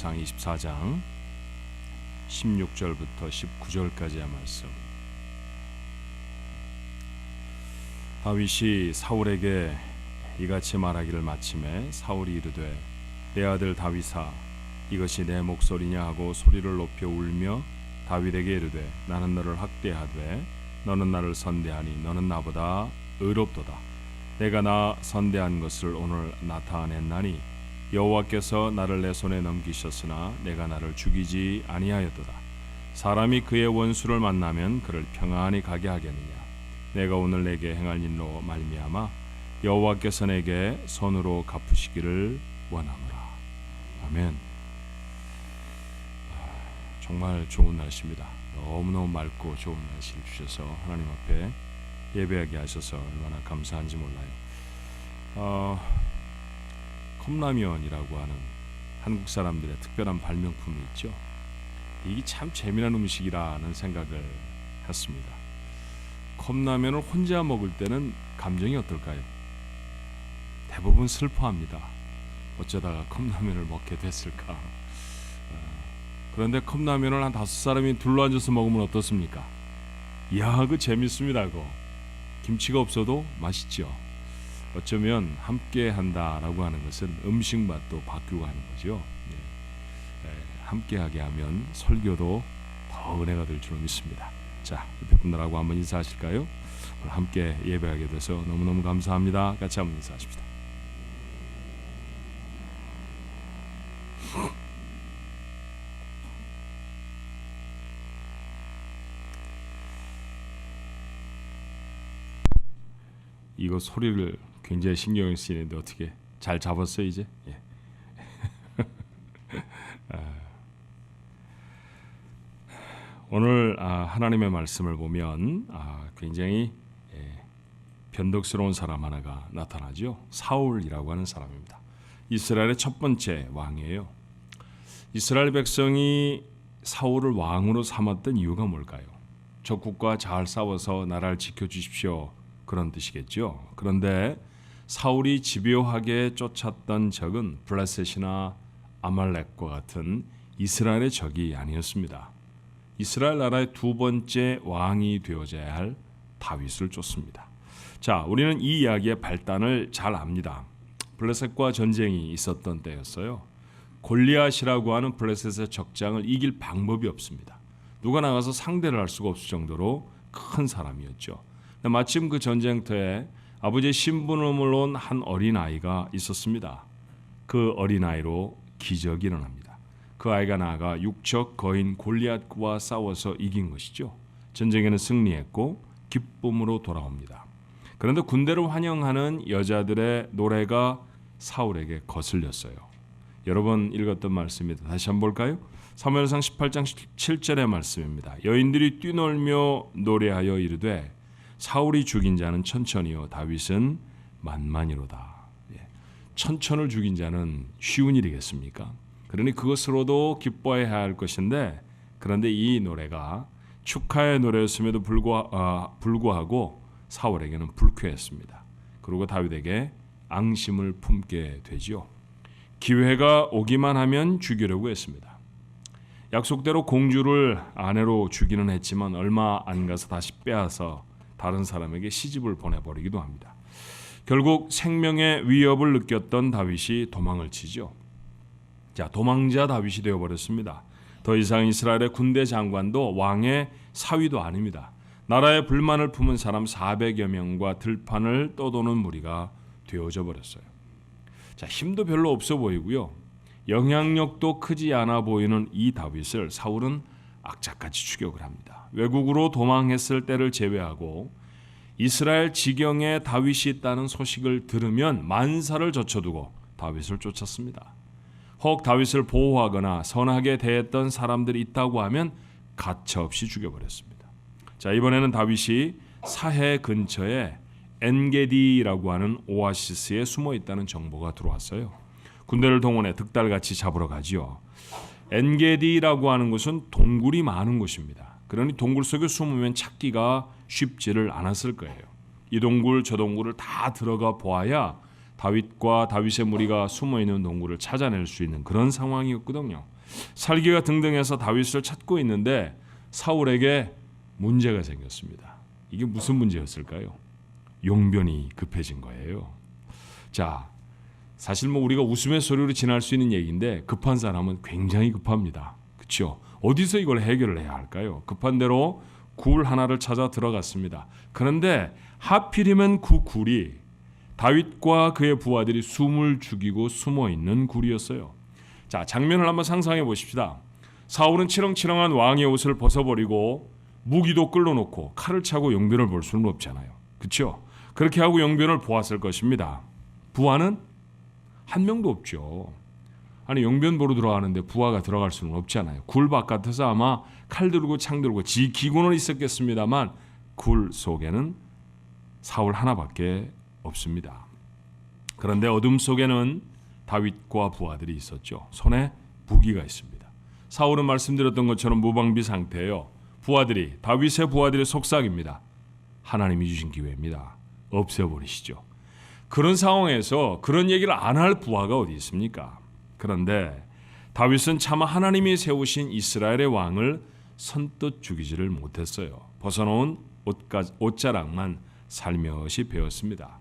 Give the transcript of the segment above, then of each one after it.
사무엘상 24장 16절부터 19절까지의 말씀. 다윗이 사울에게 이같이 말하기를 마침에 사울이 이르되 내 아들 다윗아 이것이 내 목소리냐 하고 소리를 높여 울며 다윗에게 이르되 나는 너를 학대하되 너는 나를 선대하니 너는 나보다 의롭도다. 내가 나 선대한 것을 오늘 나타냈나니 여호와께서 나를 내 손에 넘기셨으나 내가 나를 죽이지 아니하였도다. 사람이 그의 원수를 만나면 그를 평안히 가게 하겠느냐. 내가 오늘 내게 행할 일로 말미암아 여호와께서 내게 손으로 갚으시기를 원하노라. 아멘. 정말 좋은 날씨입니다. 너무너무 맑고 좋은 날씨를 주셔서 하나님 앞에 예배하게 하셔서 얼마나 감사한지 몰라요. 컵라면이라고 하는 한국 사람들의 특별한 발명품이 있죠. 이게 참 재미난 음식이라는 생각을 했습니다. 컵라면을 혼자 먹을 때는 감정이 어떨까요? 대부분 슬퍼합니다. 어쩌다가 컵라면을 먹게 됐을까. 그런데 컵라면을 한 5사람이 둘러앉아서 먹으면 어떻습니까? 이야, 그 재밌습니다. 그거 김치가 없어도 맛있죠. 어쩌면 함께 한다라고 하는 것은 음식 맛도 바뀌고 하는 거죠. 함께하게 하면 설교도 더 은혜가 될 줄 믿습니다. 자, 옆에 분들하고 한번 인사하실까요? 오늘 함께 예배하게 돼서 너무너무 감사합니다. 같이 한번 인사하십시다. 이거 소리를 굉장히 신경을 쓰이는데 어떻게 잘 잡았어요 이제? 예. 오늘 하나님의 말씀을 보면 굉장히 변덕스러운 사람 하나가 나타나죠. 사울이라고 하는 사람입니다. 이스라엘의 첫 번째 왕이에요. 이스라엘 백성이 사울을 왕으로 삼았던 이유가 뭘까요? 적국과 잘 싸워서 나라를 지켜주십시오, 그런 뜻이겠죠. 그런데 사울이 집요하게 쫓았던 적은 블레셋이나 아말렉과 같은 이스라엘의 적이 아니었습니다. 이스라엘 나라의 두 번째 왕이 되어져야 할 다윗을 쫓습니다. 자, 우리는 이 이야기의 발단을 잘 압니다. 블레셋과 전쟁이 있었던 때였어요. 골리앗이라고 하는 블레셋의 적장을 이길 방법이 없습니다. 누가 나가서 상대를 할 수가 없을 정도로 큰 사람이었죠. 마침 그 전쟁터에 아버지의 신분을 온 한 어린아이가 있었습니다. 그 어린아이로 기적이 일어납니다. 그 아이가 나아가 육적 거인 골리앗과 싸워서 이긴 것이죠. 전쟁에는 승리했고 기쁨으로 돌아옵니다. 그런데 군대를 환영하는 여자들의 노래가 사울에게 거슬렸어요. 여러 번 읽었던 말씀입니다. 다시 한번 볼까요? 사무엘상 18장 7절의 말씀입니다. 여인들이 뛰놀며 노래하여 이르되 사울이 죽인 자는 천천히요 다윗은 만만이로다. 천천을 죽인 자는 쉬운 일이겠습니까? 그러니 그것으로도 기뻐해야 할 것인데, 그런데 이 노래가 축하의 노래였음에도 불구하고 사울에게는 불쾌했습니다. 그리고 다윗에게 앙심을 품게 되죠. 기회가 오기만 하면 죽이려고 했습니다. 약속대로 공주를 아내로 주기는 했지만 얼마 안 가서 다시 빼앗아 다른 사람에게 시집을 보내버리기도 합니다. 결국 생명의 위협을 느꼈던 다윗이 도망을 치죠. 자, 도망자 다윗이 되어버렸습니다. 더 이상 이스라엘의 군대 장관도 왕의 사위도 아닙니다. 나라의 불만을 품은 사람 400여 명과 들판을 떠도는 무리가 되어져 버렸어요. 자, 힘도 별로 없어 보이고요. 영향력도 크지 않아 보이는 이 다윗을 사울은 악착같이 추격을 합니다. 외국으로 도망했을 때를 제외하고 이스라엘 지경에 다윗이 있다는 소식을 들으면 만사를 젖혀두고 다윗을 쫓았습니다. 혹 다윗을 보호하거나 선하게 대했던 사람들이 있다고 하면 가차없이 죽여버렸습니다. 자, 이번에는 다윗이 사해 근처에 엔게디라고 하는 오아시스에 숨어 있다는 정보가 들어왔어요. 군대를 동원해 득달같이 잡으러 가지요. 엔게디라고 하는 곳은 동굴이 많은 곳입니다. 그러니 동굴 속에 숨으면 찾기가 쉽지를 않았을 거예요. 이 동굴 저 동굴을 다 들어가 보아야 다윗과 다윗의 무리가 숨어있는 동굴을 찾아낼 수 있는 그런 상황이었거든요. 살기가 등등해서 다윗을 찾고 있는데 사울에게 문제가 생겼습니다. 이게 무슨 문제였을까요? 용변이 급해진 거예요. 자, 사실 우리가 웃음의 소리로 지날 수 있는 얘기인데 급한 사람은 굉장히 급합니다. 그렇죠? 어디서 이걸 해결을 해야 할까요? 급한 대로 굴 하나를 찾아 들어갔습니다. 그런데 하필이면 그 굴이 다윗과 그의 부하들이 숨을 죽이고 숨어있는 굴이었어요. 자, 장면을 한번 상상해 보십시다. 사울은 치렁치렁한 왕의 옷을 벗어버리고 무기도 끌어놓고 칼을 차고 용변을 볼 수는 없잖아요. 그렇죠? 그렇게 하고 용변을 보았을 것입니다. 부하는 한 명도 없죠. 아니, 용변 보러 들어가는데 부하가 들어갈 수는 없잖아요. 굴 바깥에서 아마 칼 들고 창 들고 지키고는 있었겠습니다만 굴 속에는 사울 하나밖에 없습니다. 그런데 어둠 속에는 다윗과 부하들이 있었죠. 손에 무기가 있습니다. 사울은 말씀드렸던 것처럼 무방비 상태예요. 부하들이, 다윗의 부하들이 속삭입니다. 하나님이 주신 기회입니다. 없애버리시죠. 그런 상황에서 그런 얘기를 안 할 부하가 어디 있습니까? 그런데 다윗은 차마 하나님이 세우신 이스라엘의 왕을 선뜻 죽이지를 못했어요. 벗어놓은 옷자락만 살며시 베었습니다.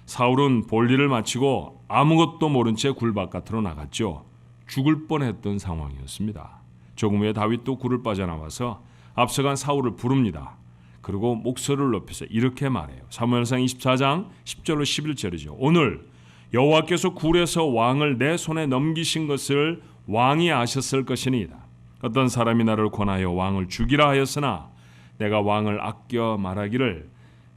사울은 볼일을 마치고 아무것도 모른 채 굴 바깥으로 나갔죠. 죽을 뻔했던 상황이었습니다. 조금 후에 다윗도 굴을 빠져나와서 앞서간 사울을 부릅니다. 그리고 목소리를 높여서 이렇게 말해요. 사무엘상 24장 10절로 11절이죠. 오늘 여호와께서 굴에서 왕을 내 손에 넘기신 것을 왕이 아셨을 것이니이다. 어떤 사람이 나를 권하여 왕을 죽이라 하였으나 내가 왕을 아껴 말하기를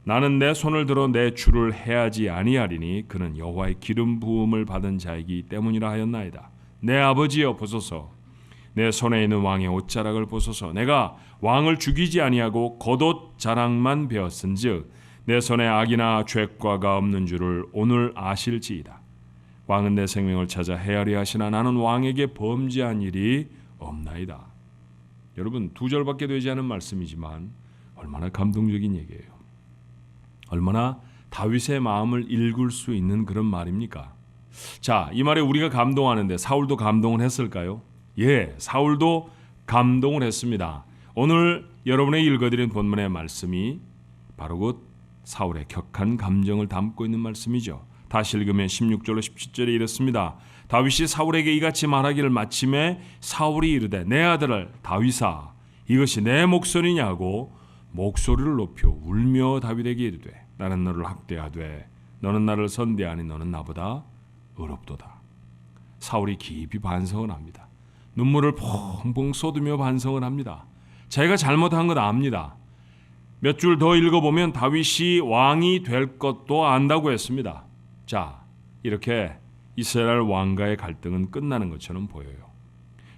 나는 내 손을 들어 내 주를 해하지 아니하리니 그는 여호와의 기름 부음을 받은 자이기 때문이라 하였나이다. 내 아버지여 보소서, 내 손에 있는 왕의 옷자락을 보소서. 내가 왕을 죽이지 아니하고 겉옷 자락만 베었은즉 내 손에 악이나 죄과가 없는 줄을 오늘 아실지이다. 왕은 내 생명을 찾아 헤아려 하시나 나는 왕에게 범죄한 일이 없나이다. 여러분, 2절밖에 되지 않은 말씀이지만 얼마나 감동적인 얘기예요. 얼마나 다윗의 마음을 읽을 수 있는 그런 말입니까? 자, 이 말에 우리가 감동하는데 사울도 감동을 했을까요? 예, 사울도 감동을 했습니다. 오늘 여러분의 읽어드린 본문의 말씀이 바로 그 사울의 격한 감정을 담고 있는 말씀이죠. 다시 읽으면 16절로 17절에 이렇습니다. 다윗이 사울에게 이같이 말하기를 마침에 사울이 이르되 내 아들을 다윗아 이것이 내 목소리냐고 목소리를 높여 울며 다윗에게 이르되 나는 너를 학대하되 너는 나를 선대하니 너는 나보다 의롭도다. 사울이 깊이 반성을 합니다. 눈물을 펑펑 쏟으며 반성을 합니다. 자기가 잘못한 것 압니다. 몇 줄 더 읽어보면 다윗이 왕이 될 것도 안다고 했습니다. 자, 이렇게 이스라엘 왕가의 갈등은 끝나는 것처럼 보여요.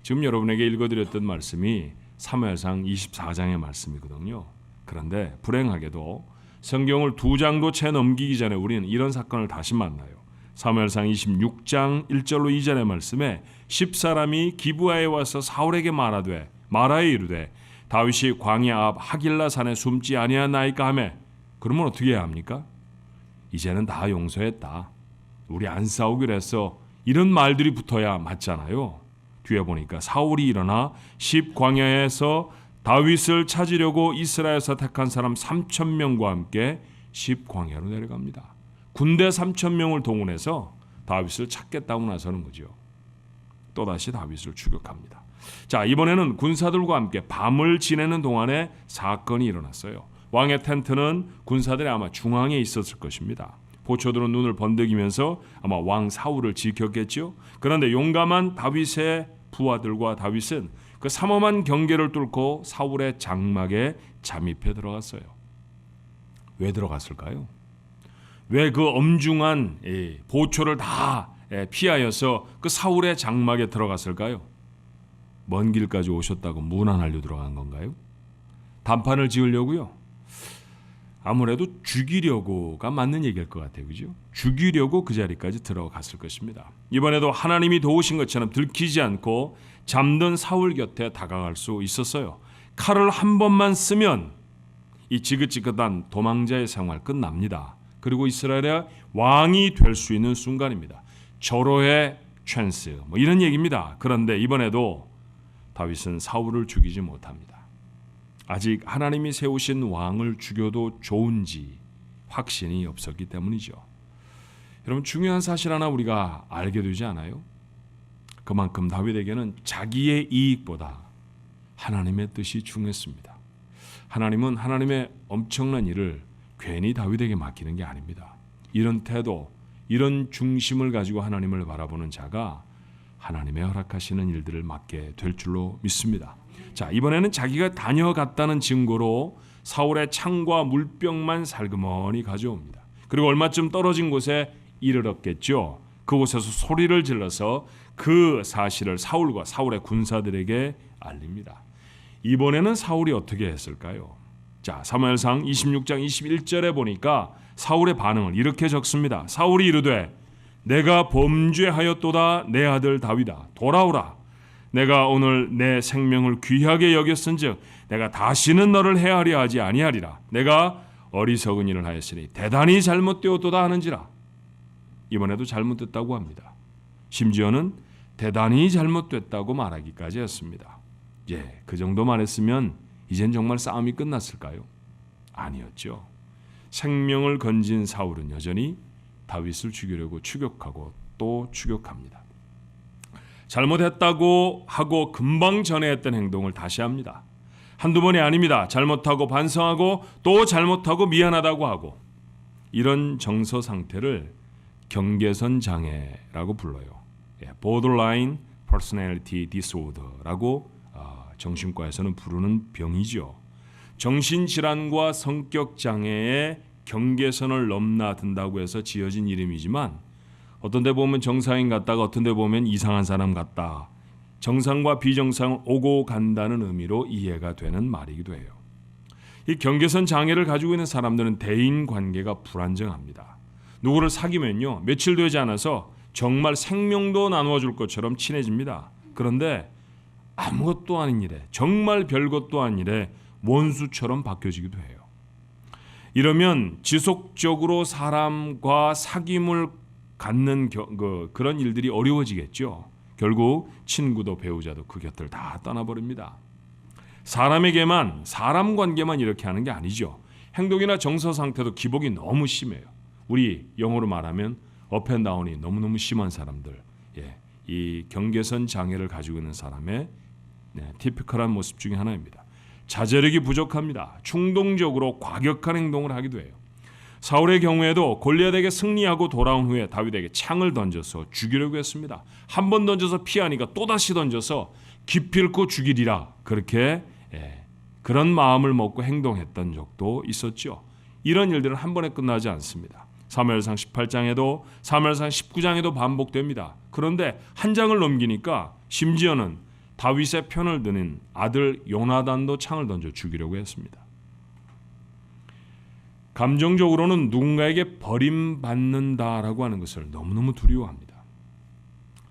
지금 여러분에게 읽어드렸던 말씀이 사무엘상 24장의 말씀이거든요. 그런데 불행하게도 성경을 2장도 채 넘기기 전에 우리는 이런 사건을 다시 만나요. 사무엘상 26장 1절로 2절의 말씀에 10사람이 기브아에 와서 사울에게 말하여 이르되 다윗이 광야 앞 하길라 산에 숨지 아니하나이까 하매 그러면 어떻게 해야 합니까? 이제는 다 용서했다. 우리 안 싸우기로 했어. 이런 말들이 붙어야 맞잖아요. 뒤에 보니까 사울이 일어나 10광야에서 다윗을 찾으려고 이스라엘에서 택한 사람 3,000명과 함께 10광야로 내려갑니다. 군대 3,000명을 동원해서 다윗을 찾겠다고 나서는 거죠. 또다시 다윗을 추격합니다. 자, 이번에는 군사들과 함께 밤을 지내는 동안에 사건이 일어났어요. 왕의 텐트는 군사들의 아마 중앙에 있었을 것입니다. 보초들은 눈을 번득이면서 아마 왕 사울을 지켰겠죠. 그런데 용감한 다윗의 부하들과 다윗은 그 삼엄한 경계를 뚫고 사울의 장막에 잠입해 들어갔어요. 왜 들어갔을까요? 왜 그 엄중한 보초를 다 피하여서 그 사울의 장막에 들어갔을까요? 먼 길까지 오셨다고 문안하려 들어간 건가요? 단판을 지으려고요? 아무래도 죽이려고가 맞는 얘기일 것 같아요. 그죠? 죽이려고 그 자리까지 들어갔을 것입니다. 이번에도 하나님이 도우신 것처럼 들키지 않고 잠든 사울 곁에 다가갈 수 있었어요. 칼을 한 번만 쓰면 이 지긋지긋한 도망자의 생활 끝납니다. 그리고 이스라엘의 왕이 될 수 있는 순간입니다. 절호의 찬스 이런 얘기입니다. 그런데 이번에도 다윗은 사울을 죽이지 못합니다. 아직 하나님이 세우신 왕을 죽여도 좋은지 확신이 없었기 때문이죠. 여러분, 중요한 사실 하나 우리가 알게 되지 않아요? 그만큼 다윗에게는 자기의 이익보다 하나님의 뜻이 중요했습니다. 하나님은 하나님의 엄청난 일을 괜히 다윗에게 맡기는 게 아닙니다. 이런 태도, 이런 중심을 가지고 하나님을 바라보는 자가 하나님의 허락하시는 일들을 맡게 될 줄로 믿습니다. 자, 이번에는 자기가 다녀갔다는 증거로 사울의 창과 물병만 살그머니 가져옵니다. 그리고 얼마쯤 떨어진 곳에 이르렀겠죠. 그곳에서 소리를 질러서 그 사실을 사울과 사울의 군사들에게 알립니다. 이번에는 사울이 어떻게 했을까요? 자, 사무엘상 26장 21절에 보니까 사울의 반응을 이렇게 적습니다. 사울이 이르되 내가 범죄하였도다. 내 아들 다윗아, 돌아오라. 내가 오늘 내 생명을 귀하게 여겼은즉 내가 다시는 너를 해하려 하지 아니하리라. 내가 어리석은 일을 하였으니 대단히 잘못되었도다 하는지라. 이번에도 잘못됐다고 합니다. 심지어는 대단히 잘못됐다고 말하기까지 했습니다. 그 정도 말했으면 이젠 정말 싸움이 끝났을까요? 아니었죠. 생명을 건진 사울은 여전히 다윗을 죽이려고 추격하고 또 추격합니다. 잘못했다고 하고 금방 전에 했던 행동을 다시 합니다. 한두 번이 아닙니다. 잘못하고 반성하고 또 잘못하고 미안하다고 하고. 이런 정서 상태를 경계선 장애라고 불러요. Borderline Personality Disorder라고 정신과에서는 부르는 병이죠. 정신질환과 성격장애의 경계선을 넘나든다고 해서 지어진 이름이지만 어떤 데 보면 정상인 같다가 어떤 데 보면 이상한 사람 같다. 정상과 비정상을 오고 간다는 의미로 이해가 되는 말이기도 해요. 이 경계선 장애를 가지고 있는 사람들은 대인 관계가 불안정합니다. 누구를 사귀면요, 며칠 되지 않아서 정말 생명도 나누어 줄 것처럼 친해집니다. 그런데 아무것도 아닌 일에, 정말 별것도 아닌 일에 원수처럼 바뀌어지기도 해요. 이러면 지속적으로 사람과 사귐을 갖는 그런 일들이 어려워지겠죠. 결국 친구도 배우자도 그 곁을 다 떠나버립니다. 사람에게만, 사람 관계만 이렇게 하는 게 아니죠. 행동이나 정서 상태도 기복이 너무 심해요. 우리 영어로 말하면 업앤다운이 너무너무 심한 사람들, 이 경계선 장애를 가지고 있는 사람의 티피컬한 모습 중에 하나입니다. 자제력이 부족합니다. 충동적으로 과격한 행동을 하기도 해요. 사울의 경우에도 골리앗에게 승리하고 돌아온 후에 다윗에게 창을 던져서 죽이려고 했습니다. 한 번 던져서 피하니까 또다시 던져서 기필코 죽이리라. 그렇게 그런 마음을 먹고 행동했던 적도 있었죠. 이런 일들은 한 번에 끝나지 않습니다. 사무엘상 18장에도 사무엘상 19장에도 반복됩니다. 그런데 한 장을 넘기니까 심지어는 다윗의 편을 드는 아들 요나단도 창을 던져 죽이려고 했습니다. 감정적으로는 누군가에게 버림받는다라고 하는 것을 너무너무 두려워합니다.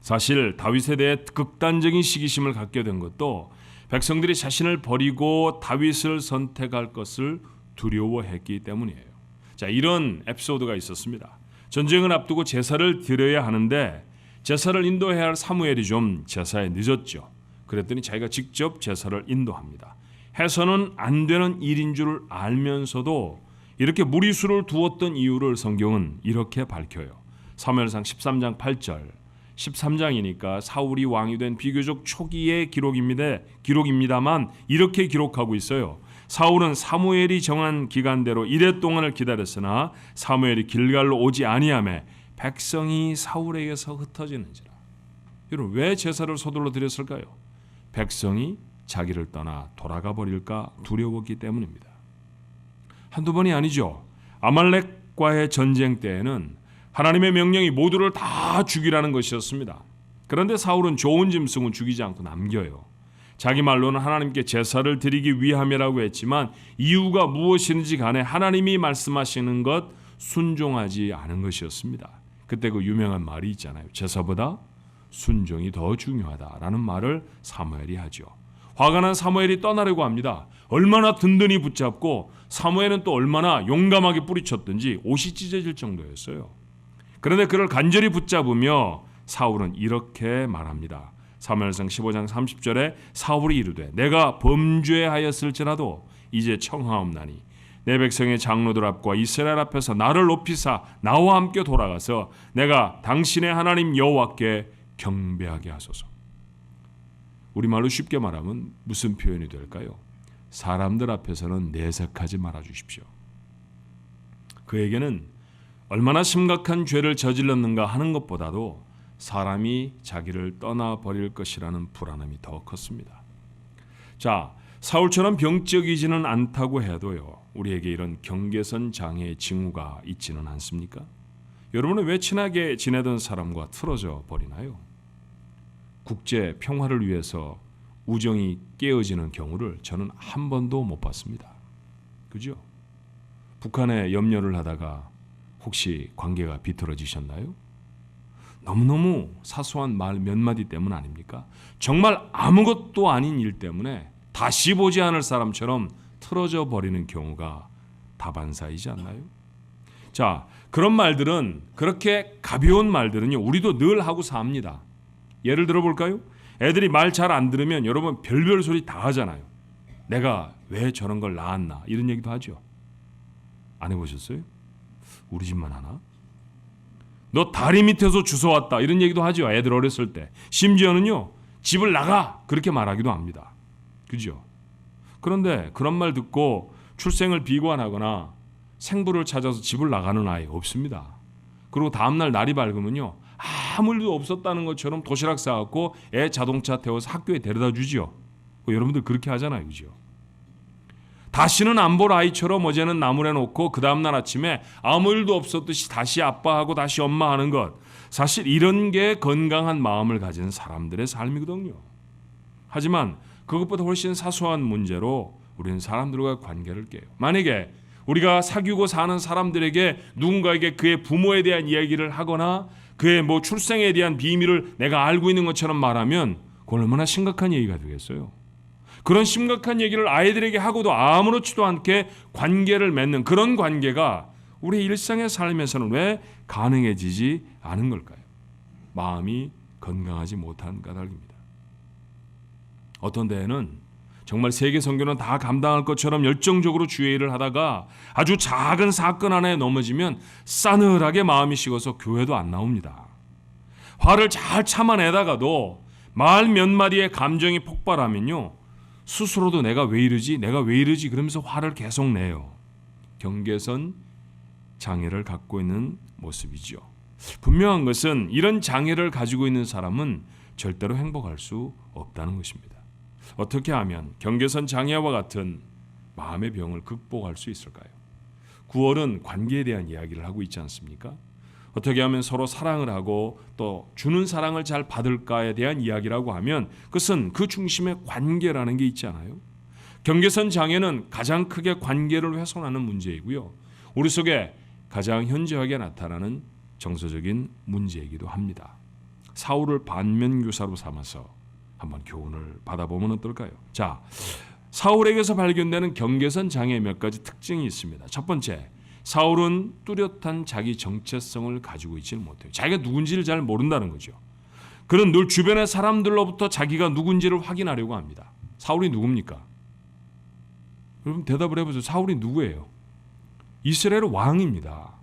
사실 다윗에 대해 극단적인 시기심을 갖게 된 것도 백성들이 자신을 버리고 다윗을 선택할 것을 두려워했기 때문이에요. 자, 이런 에피소드가 있었습니다. 전쟁을 앞두고 제사를 드려야 하는데 제사를 인도해야 할 사무엘이 좀 제사에 늦었죠. 그랬더니 자기가 직접 제사를 인도합니다. 해서는 안 되는 일인 줄 알면서도 이렇게 무리수를 두었던 이유를 성경은 이렇게 밝혀요. 사무엘상 13장 8절, 13장이니까 사울이 왕이 된 비교적 초기의 기록입니다만 이렇게 기록하고 있어요. 사울은 사무엘이 정한 기간대로 이레 동안을 기다렸으나 사무엘이 길갈로 오지 아니하매 백성이 사울에게서 흩어지는지라. 여러분, 왜 제사를 서둘러 드렸을까요? 백성이 자기를 떠나 돌아가 버릴까 두려웠기 때문입니다. 한두 번이 아니죠. 아말렉과의 전쟁 때에는 하나님의 명령이 모두를 다 죽이라는 것이었습니다. 그런데 사울은 좋은 짐승은 죽이지 않고 남겨요. 자기 말로는 하나님께 제사를 드리기 위함이라고 했지만 이유가 무엇인지 간에 하나님이 말씀하시는 것 순종하지 않은 것이었습니다. 그때 그 유명한 말이 있잖아요. 제사보다 순종이 더 중요하다라는 말을 사무엘이 하죠. 화가 난 사무엘이 떠나려고 합니다. 얼마나 든든히 붙잡고 사무엘은 또 얼마나 용감하게 뿌리쳤든지 옷이 찢어질 정도였어요. 그런데 그를 간절히 붙잡으며 사울은 이렇게 말합니다. 사무엘상 15장 30절에 사울이 이르되 내가 범죄하였을지라도 이제 청하옵나니 내 백성의 장로들 앞과 이스라엘 앞에서 나를 높이사 나와 함께 돌아가서 내가 당신의 하나님 여호와께 경배하게 하소서. 우리말로 쉽게 말하면 무슨 표현이 될까요? 사람들 앞에서는 내색하지 말아 주십시오. 그에게는 얼마나 심각한 죄를 저질렀는가 하는 것보다도 사람이 자기를 떠나버릴 것이라는 불안함이 더 컸습니다. 자, 사울처럼 병적이지는 않다고 해도요, 우리에게 이런 경계선 장애의 징후가 있지는 않습니까? 여러분은 왜 친하게 지내던 사람과 틀어져 버리나요? 국제 평화를 위해서 우정이 깨어지는 경우를 저는 한 번도 못 봤습니다. 그죠? 북한에 염려를 하다가 혹시 관계가 비틀어지셨나요? 너무너무 사소한 말 몇 마디 때문 아닙니까? 정말 아무것도 아닌 일 때문에 다시 보지 않을 사람처럼 틀어져 버리는 경우가 다반사이지 않나요? 자, 그런 말들은, 그렇게 가벼운 말들은요, 우리도 늘 하고 삽니다. 예를 들어 볼까요? 애들이 말 잘 안 들으면 여러분 별별 소리 다 하잖아요. 내가 왜 저런 걸 낳았나 이런 얘기도 하죠. 안 해보셨어요? 우리 집만 하나? 너 다리 밑에서 주워왔다 이런 얘기도 하죠. 애들 어렸을 때. 심지어는요, 집을 나가 그렇게 말하기도 합니다. 그죠? 그런데 그런 말 듣고 출생을 비관하거나 생부를 찾아서 집을 나가는 아이 없습니다. 그리고 다음날 날이 밝으면요, 아무 일도 없었다는 것처럼 도시락 싸갖고 애 자동차 태워서 학교에 데려다 주죠. 여러분들 그렇게 하잖아요. 그죠? 다시는 안 볼 아이처럼 어제는 나물에 놓고 그 다음날 아침에 아무 일도 없었듯이 다시 아빠하고 다시 엄마 하는 것, 사실 이런 게 건강한 마음을 가진 사람들의 삶이거든요. 하지만 그것보다 훨씬 사소한 문제로 우리는 사람들과 관계를 깨요. 만약에 우리가 사귀고 사는 사람들에게 누군가에게 그의 부모에 대한 이야기를 하거나 그의 출생에 대한 비밀을 내가 알고 있는 것처럼 말하면 그건 얼마나 심각한 얘기가 되겠어요. 그런 심각한 얘기를 아이들에게 하고도 아무렇지도 않게 관계를 맺는 그런 관계가 우리 일상의 삶에서는 왜 가능해지지 않은 걸까요? 마음이 건강하지 못한 까닭입니다. 어떤 데에는 정말 세계 선교는 다 감당할 것처럼 열정적으로 주의 일을 하다가 아주 작은 사건 하나에 넘어지면 싸늘하게 마음이 식어서 교회도 안 나옵니다. 화를 잘 참아내다가도 말 몇 마디에 감정이 폭발하면요, 스스로도 내가 왜 이러지 그러면서 화를 계속 내요. 경계선 장애를 갖고 있는 모습이죠. 분명한 것은 이런 장애를 가지고 있는 사람은 절대로 행복할 수 없다는 것입니다. 어떻게 하면 경계선 장애와 같은 마음의 병을 극복할 수 있을까요? 9월은 관계에 대한 이야기를 하고 있지 않습니까? 어떻게 하면 서로 사랑을 하고 또 주는 사랑을 잘 받을까에 대한 이야기라고 하면 그것은 그 중심에 관계라는 게 있지 않아요? 경계선 장애는 가장 크게 관계를 훼손하는 문제이고요, 우리 속에 가장 현저하게 나타나는 정서적인 문제이기도 합니다. 사울을 반면교사로 삼아서 한번 교훈을 받아보면 어떨까요? 자, 사울에게서 발견되는 경계선 장애의 몇 가지 특징이 있습니다. 첫 번째, 사울은 뚜렷한 자기 정체성을 가지고 있지는 못해요. 자기가 누군지를 잘 모른다는 거죠. 그는 늘 주변의 사람들로부터 자기가 누군지를 확인하려고 합니다. 사울이 누굽니까? 여러분 대답을 해보세요. 사울이 누구예요? 이스라엘의 왕입니다.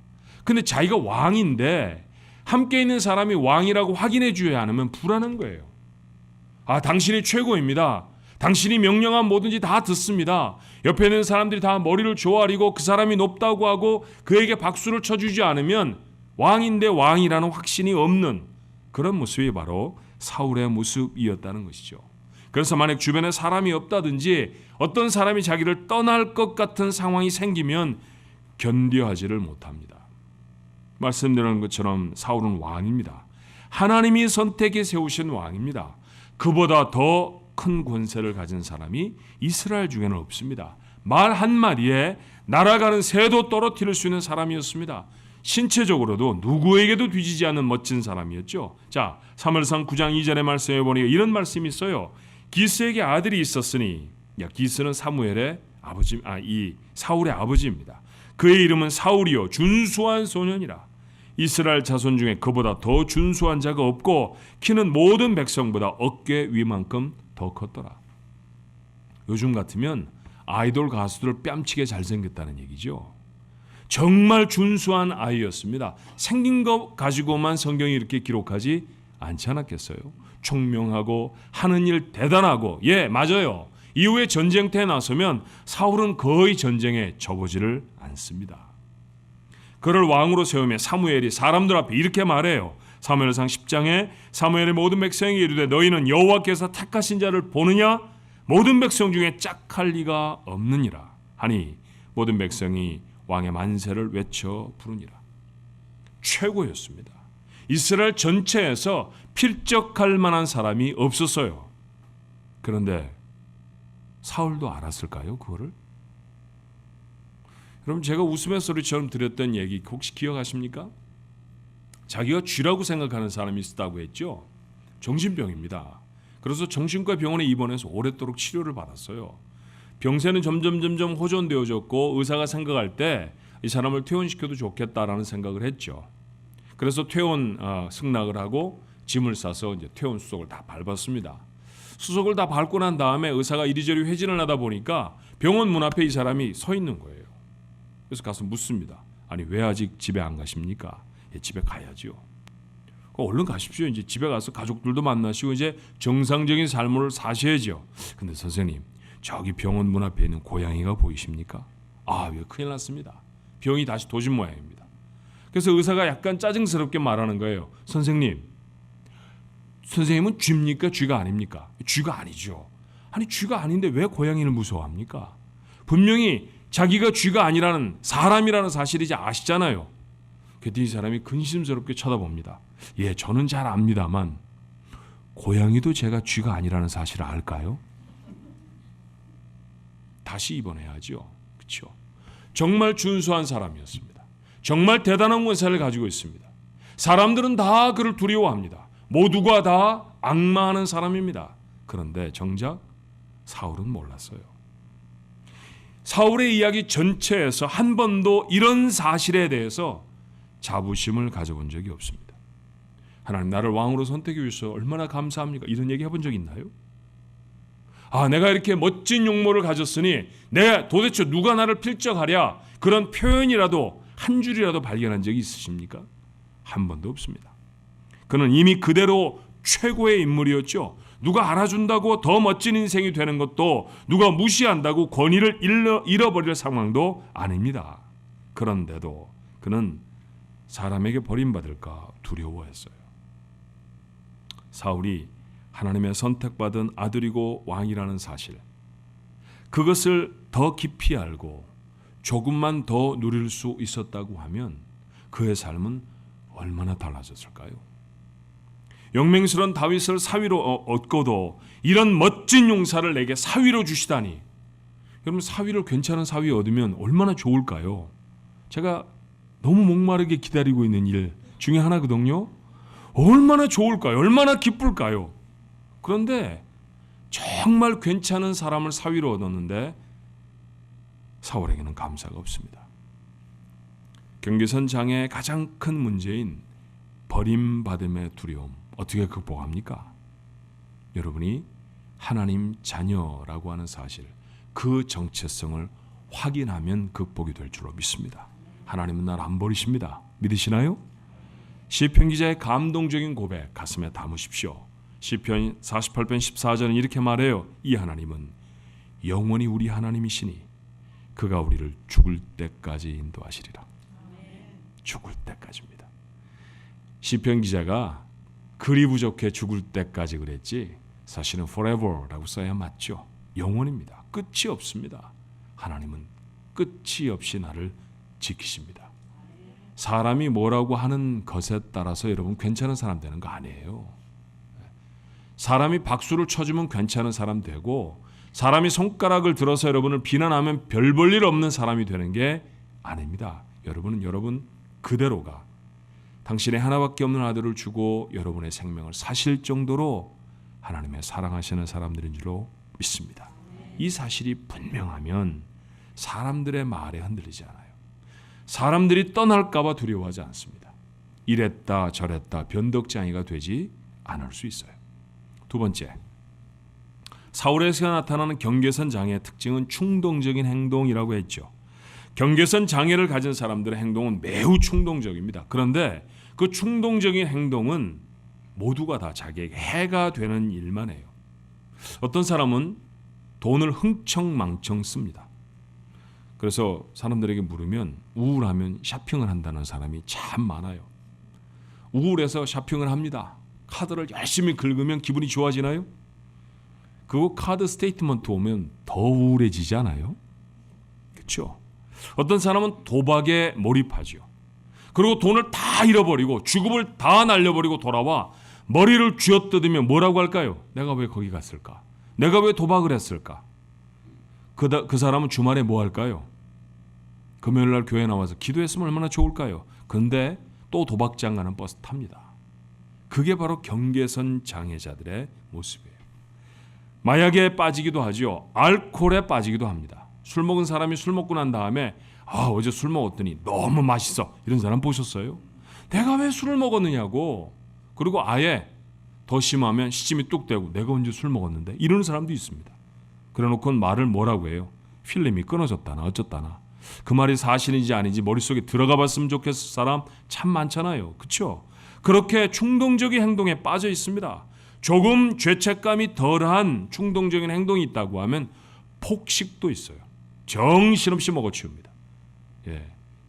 근데 자기가 왕인데 함께 있는 사람이 왕이라고 확인해 줘야 하면 불안한 거예요. 아, 당신이 최고입니다. 당신이 명령한 뭐든지 다 듣습니다. 옆에 있는 사람들이 다 머리를 조아리고 그 사람이 높다고 하고 그에게 박수를 쳐주지 않으면 왕인데 왕이라는 확신이 없는 그런 모습이 바로 사울의 모습이었다는 것이죠. 그래서 만약 주변에 사람이 없다든지 어떤 사람이 자기를 떠날 것 같은 상황이 생기면 견뎌하지를 못합니다. 말씀드린 것처럼 사울은 왕입니다. 하나님이 선택해 세우신 왕입니다. 그보다 더 큰 권세를 가진 사람이 이스라엘 중에는 없습니다. 말 한마디에 날아가는 새도 떨어뜨릴 수 있는 사람이었습니다. 신체적으로도 누구에게도 뒤지지 않는 멋진 사람이었죠. 자, 사무엘상 9장 2절의 말씀에 보니까 이런 말씀이 있어요. 기스에게 아들이 있었으니, 기스는 사무엘의 아버지, 이 사울의 아버지입니다. 그의 이름은 사울이요 준수한 소년이라. 이스라엘 자손 중에 그보다 더 준수한 자가 없고 키는 모든 백성보다 어깨 위만큼 더 컸더라. 요즘 같으면 아이돌 가수들 뺨치게 잘생겼다는 얘기죠. 정말 준수한 아이였습니다. 생긴 것 가지고만 성경이 이렇게 기록하지 않지 않았겠어요? 총명하고 하는 일 대단하고, 예, 맞아요. 이후에 전쟁터에 나서면 사울은 거의 전쟁에 접어지를 않습니다. 그를 왕으로 세우며 사무엘이 사람들 앞에 이렇게 말해요. 사무엘상 10장에 사무엘의 모든 백성에게 이르되 너희는 여호와께서 택하신 자를 보느냐? 모든 백성 중에 짝할 리가 없느니라 하니 모든 백성이 왕의 만세를 외쳐 부르니라. 최고였습니다. 이스라엘 전체에서 필적할 만한 사람이 없었어요. 그런데 사울도 알았을까요? 그거를? 여러분, 제가 웃음의 소리처럼 드렸던 얘기 혹시 기억하십니까? 자기가 쥐라고 생각하는 사람이 있었다고 했죠. 정신병입니다. 그래서 정신과 병원에 입원해서 오랫도록 치료를 받았어요. 병세는 점점 호전되어졌고 의사가 생각할 때 이 사람을 퇴원시켜도 좋겠다라는 생각을 했죠. 그래서 퇴원 승낙을 하고 짐을 싸서 이제 퇴원 수속을 다 밟았습니다. 수속을 다 밟고 난 다음에 의사가 이리저리 회진을 하다 보니까 병원 문 앞에 이 사람이 서 있는 거예요. 그래서 가서 묻습니다. 아니, 왜 아직 집에 안 가십니까? 예, 집에 가야죠. 얼른 가십시오. 이제 집에 가서 가족들도 만나시고 이제 정상적인 삶을 사셔야죠. 근데 선생님, 저기 병원 문 앞에 있는 고양이가 보이십니까? 아, 왜 큰일 났습니다. 병이 다시 도진 모양입니다. 그래서 의사가 약간 짜증스럽게 말하는 거예요. 선생님은 쥐입니까? 쥐가 아닙니까? 쥐가 아니죠. 아니, 쥐가 아닌데 왜 고양이를 무서워합니까? 분명히 자기가 쥐가 아니라는 사람이라는 사실을 이제 아시잖아요. 그랬더니 이 사람이 근심스럽게 쳐다봅니다. 예, 저는 잘 압니다만 고양이도 제가 쥐가 아니라는 사실을 알까요? 다시 입원해야죠. 그렇죠? 정말 준수한 사람이었습니다. 정말 대단한 권세를 가지고 있습니다. 사람들은 다 그를 두려워합니다. 모두가 다 악마하는 사람입니다. 그런데 정작 사울은 몰랐어요. 사울의 이야기 전체에서 한 번도 이런 사실에 대해서 자부심을 가져본 적이 없습니다. 하나님, 나를 왕으로 선택해 주셔서 얼마나 감사합니까? 이런 얘기 해본 적 있나요? 아, 내가 이렇게 멋진 용모를 가졌으니 내가 도대체 누가 나를 필적하랴, 그런 표현이라도 한 줄이라도 발견한 적이 있으십니까? 한 번도 없습니다. 그는 이미 그대로 최고의 인물이었죠. 누가 알아준다고 더 멋진 인생이 되는 것도, 누가 무시한다고 권위를 잃어버릴 상황도 아닙니다. 그런데도 그는 사람에게 버림받을까 두려워했어요. 사울이 하나님의 선택받은 아들이고 왕이라는 사실, 그것을 더 깊이 알고 조금만 더 누릴 수 있었다고 하면 그의 삶은 얼마나 달라졌을까요? 영맹스러운 다윗을 사위로 얻고도 이런 멋진 용사를 내게 사위로 주시다니, 여러분, 사위를 괜찮은 사위 얻으면 얼마나 좋을까요? 제가 너무 목마르게 기다리고 있는 일 중에 하나거든요. 얼마나 좋을까요? 얼마나 기쁠까요? 그런데 정말 괜찮은 사람을 사위로 얻었는데 사울에게는 감사가 없습니다. 경계선 장애의 가장 큰 문제인 버림받음의 두려움, 어떻게 극복합니까? 여러분이 하나님 자녀라고 하는 사실, 그 정체성을 확인하면 극복이 될 줄로 믿습니다. 하나님은 날 안 버리십니다. 믿으시나요? 시편 기자의 감동적인 고백 가슴에 담으십시오. 시편 48편 14절은 이렇게 말해요. 이 하나님은 영원히 우리 하나님이시니 그가 우리를 죽을 때까지 인도하시리라. 죽을 때까지입니다. 시편 기자가 글이 부족해 죽을 때까지 그랬지, 사실은 forever라고 써야 맞죠. 영원입니다. 끝이 없습니다. 하나님은 끝이 없이 나를 지키십니다. 사람이 뭐라고 하는 것에 따라서 여러분 괜찮은 사람 되는 거 아니에요. 사람이 박수를 쳐주면 괜찮은 사람 되고, 사람이 손가락을 들어서 여러분을 비난하면 별 볼 일 없는 사람이 되는 게 아닙니다. 여러분은 여러분 그대로가, 당신의 하나밖에 없는 아들을 주고 여러분의 생명을 사실 정도로 하나님의 사랑하시는 사람들인 줄로 믿습니다. 이 사실이 분명하면 사람들의 말에 흔들리지 않아요. 사람들이 떠날까 봐 두려워하지 않습니다. 이랬다 저랬다 변덕장애가 되지 않을 수 있어요. 두 번째, 사울에서 나타나는 경계선 장애의 특징은 충동적인 행동이라고 했죠. 경계선 장애를 가진 사람들의 행동은 매우 충동적입니다. 그런데 그 충동적인 행동은 모두가 다 자기에게 해가 되는 일만 해요. 어떤 사람은 돈을 흥청망청 씁니다. 그래서 사람들에게 물으면 우울하면 쇼핑을 한다는 사람이 참 많아요. 우울해서 쇼핑을 합니다. 카드를 열심히 긁으면 기분이 좋아지나요? 그거 카드 스테이트먼트 오면 더 우울해지지 않아요? 그렇죠? 어떤 사람은 도박에 몰입하죠. 그리고 돈을 다 잃어버리고 주급을 다 날려버리고 돌아와 머리를 쥐어뜯으며 뭐라고 할까요? 내가 왜 거기 갔을까? 내가 왜 도박을 했을까? 그 사람은 주말에 뭐 할까요? 금요일 날 교회 나와서 기도했으면 얼마나 좋을까요? 근데 또 도박장 가는 버스 탑니다. 그게 바로 경계선 장애자들의 모습이에요. 마약에 빠지기도 하죠. 알코올에 빠지기도 합니다. 술 먹은 사람이 술 먹고 난 다음에 어제 술 먹었더니 너무 맛있어. 이런 사람 보셨어요? 내가 왜 술을 먹었느냐고. 그리고 아예 더 심하면 시침이 뚝 떼고 내가 언제 술 먹었는데 이러는 사람도 있습니다. 그래놓고는 말을 뭐라고 해요? 필름이 끊어졌다나 어쩌다나. 그 말이 사실인지 아닌지 머릿속에 들어가 봤으면 좋겠을 사람 참 많잖아요. 그렇죠? 그렇게 충동적인 행동에 빠져 있습니다. 조금 죄책감이 덜한 충동적인 행동이 있다고 하면 폭식도 있어요. 정신없이 먹어치웁니다.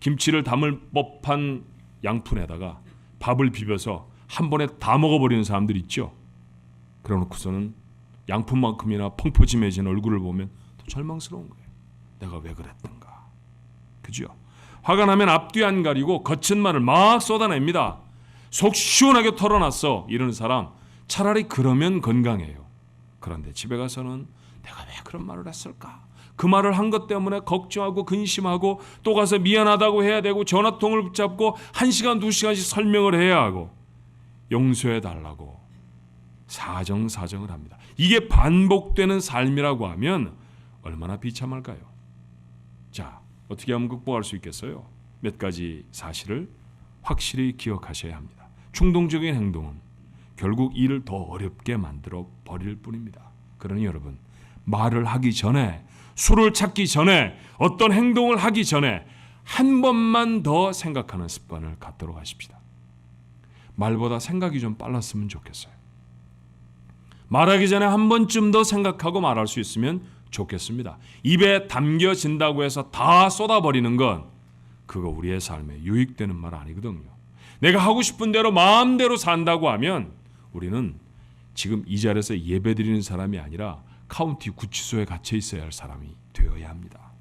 김치를 담을 법한 양푼에다가 밥을 비벼서 한 번에 다 먹어버리는 사람들 있죠. 그러놓고서는 양푼만큼이나 펑퍼짐해진 얼굴을 보면 더 절망스러운 거예요. 내가 왜 그랬던가. 그죠? 화가 나면 앞뒤 안 가리고 거친 말을 막 쏟아냅니다. 속 시원하게 털어놨어. 이러는 사람 차라리 그러면 건강해요. 그런데 집에 가서는 내가 왜 그런 말을 했을까? 그 말을 한 것 때문에 걱정하고 근심하고 또 가서 미안하다고 해야 되고 전화통을 붙잡고 1시간 2시간씩 설명을 해야 하고 용서해달라고 사정을 합니다. 이게 반복되는 삶이라고 하면 얼마나 비참할까요? 자, 어떻게 하면 극복할 수 있겠어요? 몇 가지 사실을 확실히 기억하셔야 합니다. 충동적인 행동은 결국 일을 더 어렵게 만들어 버릴 뿐입니다. 그러니 여러분, 말을 하기 전에, 술을 찾기 전에, 어떤 행동을 하기 전에 한 번만 더 생각하는 습관을 갖도록 하십시다. 말보다 생각이 좀 빨랐으면 좋겠어요. 말하기 전에 한 번쯤 더 생각하고 말할 수 있으면 좋겠습니다. 입에 담겨진다고 해서 다 쏟아버리는 건 그거 우리의 삶에 유익되는 말 아니거든요. 내가 하고 싶은 대로 마음대로 산다고 하면 우리는 지금 이 자리에서 예배드리는 사람이 아니라 카운티 구치소에 갇혀 있어야 할 사람이 되어야 합니다.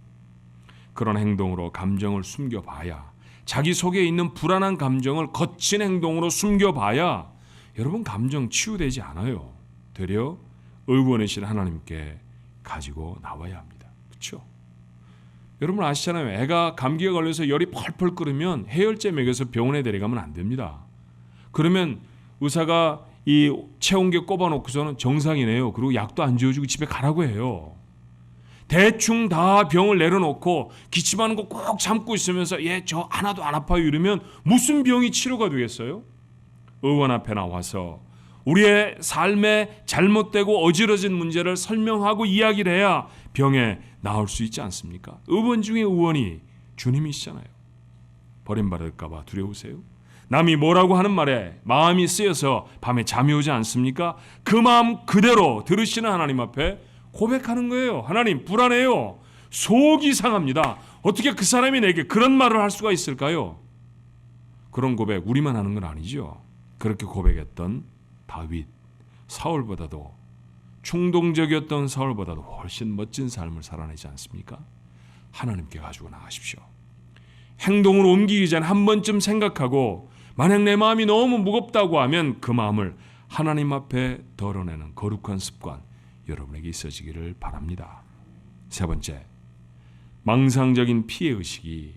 그런 행동으로 감정을 숨겨봐야, 자기 속에 있는 불안한 감정을 거친 행동으로 숨겨봐야 여러분 감정 치유되지 않아요. 되려 의원이신 하나님께 가지고 나와야 합니다. 그렇죠? 여러분 아시잖아요. 애가 감기에 걸려서 열이 펄펄 끓으면 해열제 먹여서 병원에 데려가면 안 됩니다. 그러면 의사가 이 체온계 꼽아놓고서는 정상이네요. 그리고 약도 안 지어주고 집에 가라고 해요. 대충 다 병을 내려놓고 기침하는 거 꼭 참고 있으면서 저 하나도 안 아파요 이러면 무슨 병이 치료가 되겠어요? 의원 앞에 나와서 우리의 삶에 잘못되고 어지러진 문제를 설명하고 이야기를 해야 병에 나을 수 있지 않습니까? 의원 중에 의원이 주님이시잖아요. 버림받을까 봐 두려우세요? 남이 뭐라고 하는 말에 마음이 쓰여서 밤에 잠이 오지 않습니까? 그 마음 그대로 들으시는 하나님 앞에 고백하는 거예요. 하나님 불안해요. 속이 상합니다. 어떻게 그 사람이 내게 그런 말을 할 수가 있을까요? 그런 고백 우리만 하는 건 아니죠. 그렇게 고백했던 다윗, 사울보다도 충동적이었던 사울보다도 훨씬 멋진 삶을 살아내지 않습니까? 하나님께 가지고 나가십시오. 행동을 옮기기 전에 한 번쯤 생각하고 만약 내 마음이 너무 무겁다고 하면 그 마음을 하나님 앞에 덜어내는 거룩한 습관 여러분에게 있어지기를 바랍니다. 세 번째, 망상적인 피해의식이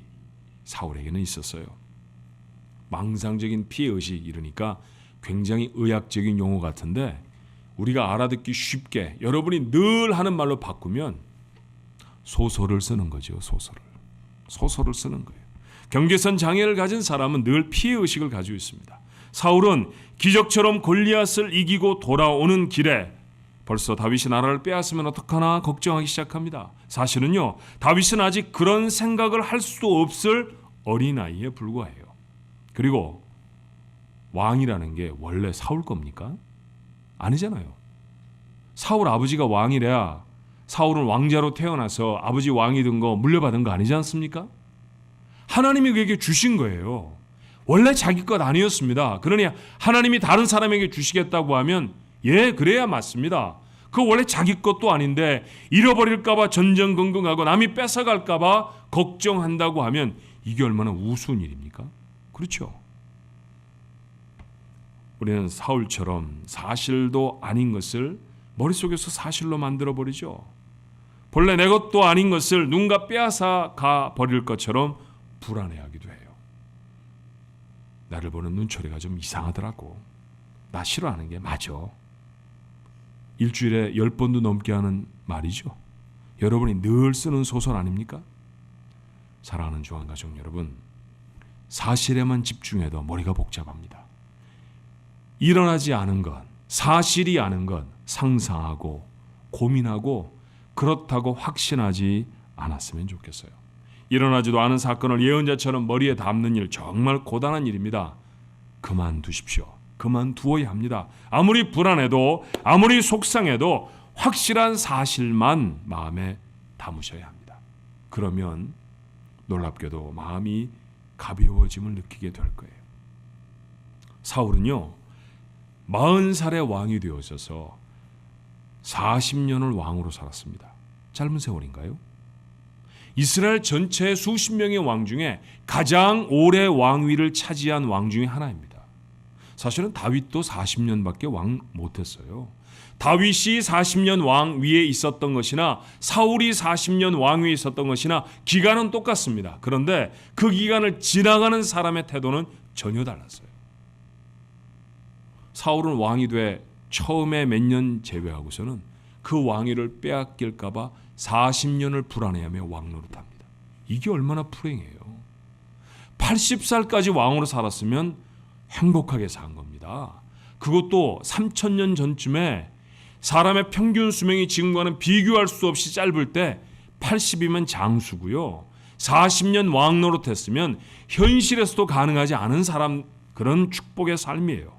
사울에게는 있었어요. 망상적인 피해의식 이러니까 굉장히 의학적인 용어 같은데 우리가 알아듣기 쉽게 여러분이 늘 하는 말로 바꾸면 소설을 쓰는 거죠. 소설을 쓰는 거예요. 경계선 장애를 가진 사람은 늘 피해 의식을 가지고 있습니다. 사울은 기적처럼 골리앗을 이기고 돌아오는 길에 벌써 다윗이 나라를 빼앗으면 어떡하나 걱정하기 시작합니다. 사실은요, 다윗은 아직 그런 생각을 할 수도 없을 어린아이에 불과해요. 그리고 왕이라는 게 원래 사울 겁니까? 아니잖아요. 사울 아버지가 왕이래야 사울은 왕자로 태어나서 아버지 왕이 된 거 물려받은 거 아니지 않습니까? 하나님이 그에게 주신 거예요. 원래 자기 것 아니었습니다. 그러니 하나님이 다른 사람에게 주시겠다고 하면 예, 그래야 맞습니다. 그거 원래 자기 것도 아닌데 잃어버릴까 봐 전전긍긍하고 남이 뺏어갈까 봐 걱정한다고 하면 이게 얼마나 우스운 일입니까? 그렇죠. 우리는 사울처럼 사실도 아닌 것을 머릿속에서 사실로 만들어버리죠. 본래 내 것도 아닌 것을 누군가 빼앗아 가버릴 것처럼 불안해하기도 해요. 나를 보는 눈초리가 좀 이상하더라고. 나 싫어하는 게 맞아. 일주일에 10번도 넘게 하는 말이죠. 여러분이 늘 쓰는 소설 아닙니까? 사랑하는 주안가족 여러분, 사실에만 집중해도 머리가 복잡합니다. 일어나지 않은 것, 사실이 아는 것 상상하고 고민하고 그렇다고 확신하지 않았으면 좋겠어요. 일어나지도 않은 사건을 예언자처럼 머리에 담는 일 정말 고단한 일입니다. 그만두십시오. 그만두어야 합니다. 아무리 불안해도 아무리 속상해도 확실한 사실만 마음에 담으셔야 합니다. 그러면 놀랍게도 마음이 가벼워짐을 느끼게 될 거예요. 사울은요, 40살의 왕이 되어서 40년을 왕으로 살았습니다. 짧은 세월인가요? 이스라엘 전체 수십 명의 왕 중에 가장 오래 왕위를 차지한 왕 중에 하나입니다. 사실은 다윗도 40년밖에 왕 못했어요. 다윗이 40년 왕 위에 있었던 것이나 사울이 40년 왕 위에 있었던 것이나 기간은 똑같습니다. 그런데 그 기간을 지나가는 사람의 태도는 전혀 달랐어요. 사울은 왕이 돼 처음에 몇 년 제외하고서는 그 왕위를 빼앗길까 봐 40년을 불안해하며 왕노릇합니다. 이게 얼마나 불행해요. 80살까지 왕으로 살았으면 행복하게 산 겁니다. 그것도 3000년 전쯤에 사람의 평균 수명이 지금과는 비교할 수 없이 짧을 때 80이면 장수고요. 40년 왕노릇했으면 현실에서도 가능하지 않은 사람, 그런 축복의 삶이에요.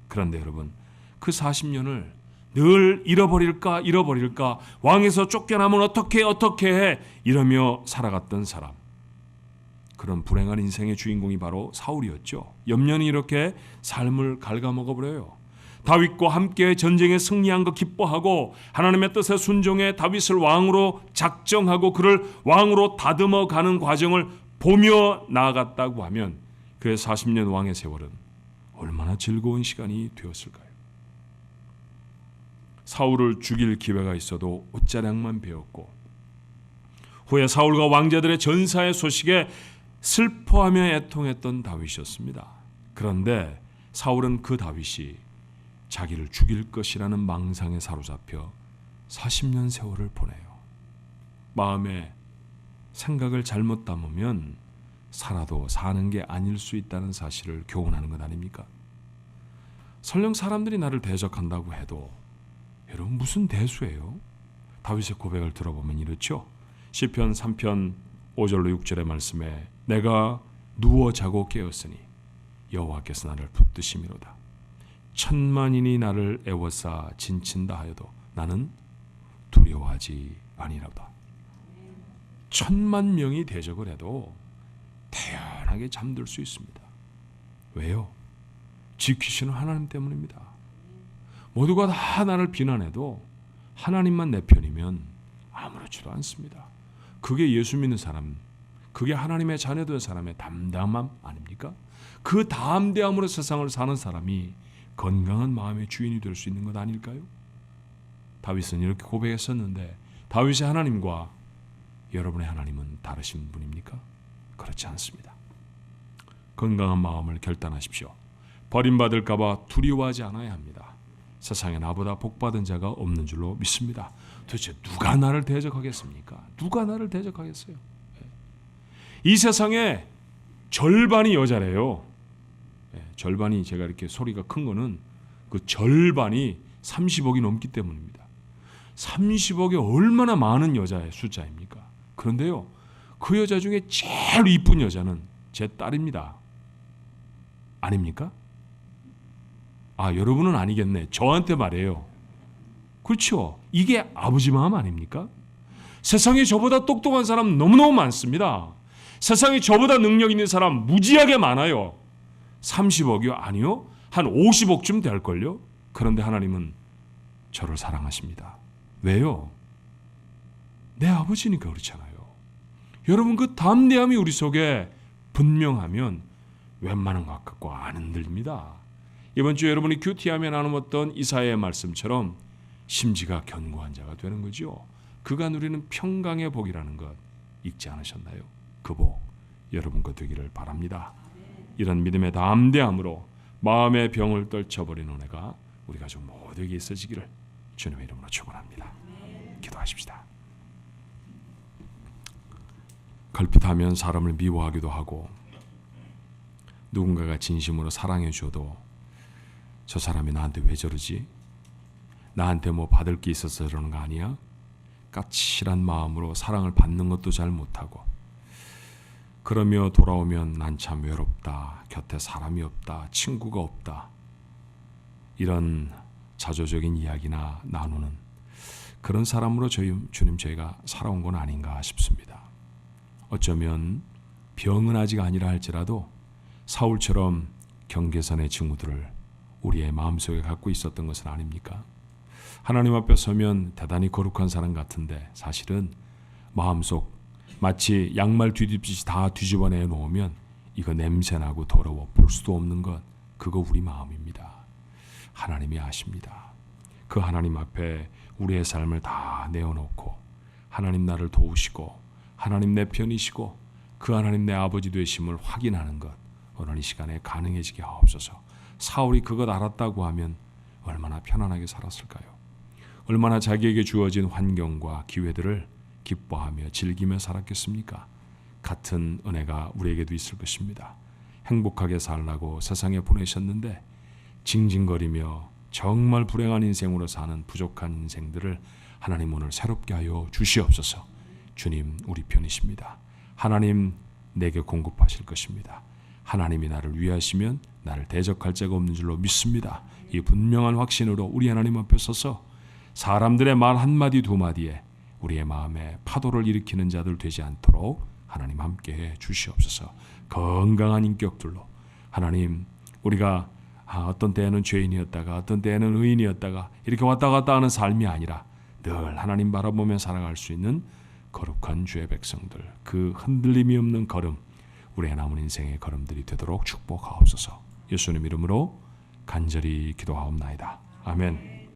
그런데 여러분, 그 40년을 늘 잃어버릴까 왕에서 쫓겨나면 어떻게 해 이러며 살아갔던 사람, 그런 불행한 인생의 주인공이 바로 사울이었죠. 옆년이 이렇게 삶을 갉아먹어버려요. 다윗과 함께 전쟁에 승리한 거 기뻐하고 하나님의 뜻에 순종해 다윗을 왕으로 작정하고 그를 왕으로 다듬어가는 과정을 보며 나아갔다고 하면 그의 40년 왕의 세월은 얼마나 즐거운 시간이 되었을까요? 사울을 죽일 기회가 있어도 옷자락만 베었고 후에 사울과 왕자들의 전사의 소식에 슬퍼하며 애통했던 다윗이었습니다. 그런데 사울은 그 다윗이 자기를 죽일 것이라는 망상에 사로잡혀 40년 세월을 보내요. 마음에 생각을 잘못 담으면 살아도 사는 게 아닐 수 있다는 사실을 교훈하는 것 아닙니까? 설령 사람들이 나를 대적한다고 해도 여러분 무슨 대수예요? 다윗의 고백을 들어보면 이렇죠. 시편 3편 5절로 6절의 말씀에 내가 누워 자고 깨었으니 여호와께서 나를 붙드심이로다. 천만인이 나를 애워싸 진친다 하여도 나는 두려워하지 아니로다. 1000만 명이 대적을 해도 태연하게 잠들 수 있습니다. 왜요? 지키시는 하나님 때문입니다. 모두가 다 나를 비난해도 하나님만 내 편이면 아무렇지도 않습니다. 그게 예수 믿는 사람, 그게 하나님의 자녀된 사람의 담대함 아닙니까? 그 담대함으로 세상을 사는 사람이 건강한 마음의 주인이 될 수 있는 것 아닐까요? 다윗은 이렇게 고백했었는데 다윗의 하나님과 여러분의 하나님은 다르신 분입니까? 그렇지 않습니다. 건강한 마음을 결단하십시오. 버림받을까 봐 두려워하지 않아야 합니다. 세상에 나보다 복받은 자가 없는 줄로 믿습니다. 도대체 누가 나를 대적하겠습니까? 누가 나를 대적하겠어요? 이 세상에 절반이 여자래요. 절반이, 제가 이렇게 소리가 큰 거는 그 절반이 30억이 넘기 때문입니다. 30억이 얼마나 많은 여자의 숫자입니까? 그런데요, 그 여자 중에 제일 이쁜 여자는 제 딸입니다. 아닙니까? 여러분은 아니겠네. 저한테 말해요. 그렇죠? 이게 아버지 마음 아닙니까? 세상에 저보다 똑똑한 사람 너무너무 많습니다. 세상에 저보다 능력 있는 사람 무지하게 많아요. 30억이요? 아니요. 한 50억쯤 될걸요? 그런데 하나님은 저를 사랑하십니다. 왜요? 내 아버지니까 그렇잖아요. 여러분, 그 담대함이 우리 속에 분명하면 웬만한 것 갖고 안 흔들립니다. 이번 주 여러분이 큐티하며 나누었던 이사야의 말씀처럼 심지가 견고한 자가 되는 거죠. 그가 누리는 평강의 복이라는 것 잊지 않으셨나요? 그 복 여러분 거 되기를 바랍니다. 이런 믿음의 담대함으로 마음의 병을 떨쳐버리는 은혜가 우리 가족 모두에게 있어지기를 주님의 이름으로 축원합니다. 기도하십시다. 걸핏하면 사람을 미워하기도 하고, 누군가가 진심으로 사랑해 줘도 저 사람이 나한테 왜 저러지? 나한테 뭐 받을 게 있어서 저러는 거 아니야? 까칠한 마음으로 사랑을 받는 것도 잘 못하고, 그러며 돌아오면 난 참 외롭다, 곁에 사람이 없다, 친구가 없다, 이런 자조적인 이야기나 나누는 그런 사람으로 주님 저희가 살아온 건 아닌가 싶습니다. 어쩌면 병은 아직 아니라 할지라도 사울처럼 경계선의 징후들을 우리의 마음속에 갖고 있었던 것은 아닙니까? 하나님 앞에 서면 대단히 거룩한 사람 같은데 사실은 마음속 마치 양말 뒤집듯이 다 뒤집어내 놓으면 이거 냄새나고 더러워 볼 수도 없는 것, 그거 우리 마음입니다. 하나님이 아십니다. 그 하나님 앞에 우리의 삶을 다 내어놓고 하나님 나를 도우시고 하나님 내 편이시고 그 하나님 내 아버지 되심을 확인하는 것, 오늘 이 시간에 가능해지게 하옵소서. 사울이 그것 알았다고 하면 얼마나 편안하게 살았을까요? 얼마나 자기에게 주어진 환경과 기회들을 기뻐하며 즐기며 살았겠습니까? 같은 은혜가 우리에게도 있을 것입니다. 행복하게 살라고 세상에 보내셨는데 징징거리며 정말 불행한 인생으로 사는 부족한 인생들을 하나님 오늘 새롭게 하여 주시옵소서. 주님 우리 편이십니다. 하나님 내게 공급하실 것입니다. 하나님이 나를 위하시면 나를 대적할 자가 없는 줄로 믿습니다. 이 분명한 확신으로 우리 하나님 앞에 서서 사람들의 말 한마디 두마디에 우리의 마음에 파도를 일으키는 자들 되지 않도록 하나님 함께해 주시옵소서. 건강한 인격들로 하나님, 우리가 어떤 때에는 죄인이었다가 어떤 때에는 의인이었다가 이렇게 왔다 갔다 하는 삶이 아니라 늘 하나님 바라보며 살아갈 수 있는 거룩한 주의 백성들, 그 흔들림이 없는 걸음, 우리의 남은 인생의 걸음들이 되도록 축복하옵소서. 예수님 이름으로 간절히 기도하옵나이다. 아멘.